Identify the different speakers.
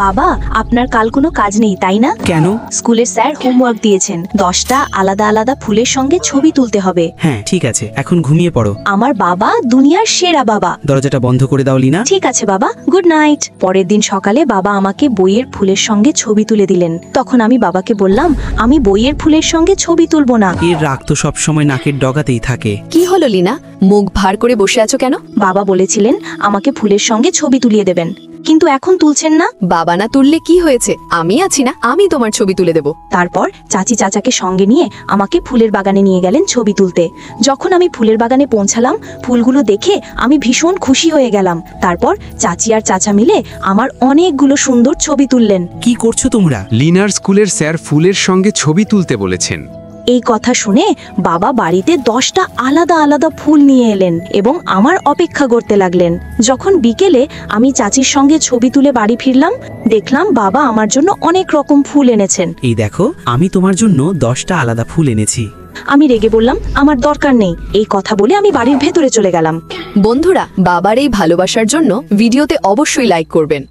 Speaker 1: বাবা, আপনার কাল কোনো কাজ নেই তাই না?
Speaker 2: কেন?
Speaker 1: স্কুলের স্যার হোমওয়ার্ক দিয়েছেন, 10টা আলাদা আলাদা ফুলের সঙ্গে ছবি তুলতে হবে।
Speaker 2: হ্যাঁ ঠিক আছে, এখন ঘুমিয়ে পড়ো।
Speaker 1: আমার বাবা দুনিয়ার সেরা বাবা।
Speaker 2: দরজাটা বন্ধ করে দাও লিনা।
Speaker 1: ঠিক আছে বাবা, গুড নাইট। পরের দিন সকালে বাবা আমাকে বইয়ের ফুলের সঙ্গে ছবি তুলে দিলেন। তখন আমি বাবাকে বললাম, আমি বইয়ের ফুলের সঙ্গে ছবি তুলবো না।
Speaker 2: এর রাগ তো সবসময় নাকের ডগাতেই থাকে।
Speaker 3: কি হলো লিনা, মুখ ভার করে বসে আছো কেন?
Speaker 1: বাবা বলেছিলেন আমাকে ফুলের সঙ্গে ছবি তুলিয়ে দেবেন, কিন্তু এখন তুলছেন না।
Speaker 3: বাবা না তুললে কি হয়েছে, আমি আছি না, আমি তোমার ছবি তুলে দেব।
Speaker 1: তারপর চাচি চাচাকে সঙ্গে নিয়ে আমাকে ফুলের বাগানে নিয়ে গেলেন ছবি তুলতে। যখন আমি ফুলের বাগানে পৌঁছালাম, ফুলগুলো দেখে আমি ভীষণ খুশি হয়ে গেলাম। তারপর চাচি আর চাচা মিলে আমার অনেকগুলো সুন্দর ছবি তুললেন।
Speaker 2: কি করছো তোমরা?
Speaker 4: লিনার স্কুলের স্যার ফুলের সঙ্গে ছবি তুলতে বলেছেন।
Speaker 1: এই কথা শুনে বাবা বাড়িতে 10টা আলাদা আলাদা ফুল নিয়ে এলেন এবং আমার অপেক্ষা করতে লাগলেন। যখন বিকেলে আমি চাচির সঙ্গে ছবি তুলে বাড়ি ফিরলাম, দেখলাম বাবা আমার জন্য অনেক রকম ফুল এনেছেন।
Speaker 2: এই দেখো, আমি তোমার জন্য 10টা আলাদা ফুল এনেছি।
Speaker 1: আমি রেগে বললাম, আমার দরকার নেই। এই কথা বলে আমি বাড়ির ভেতরে চলে গেলাম।
Speaker 3: বন্ধুরা, বাবার এই ভালোবাসার জন্য ভিডিওতে অবশ্যই লাইক করবেন।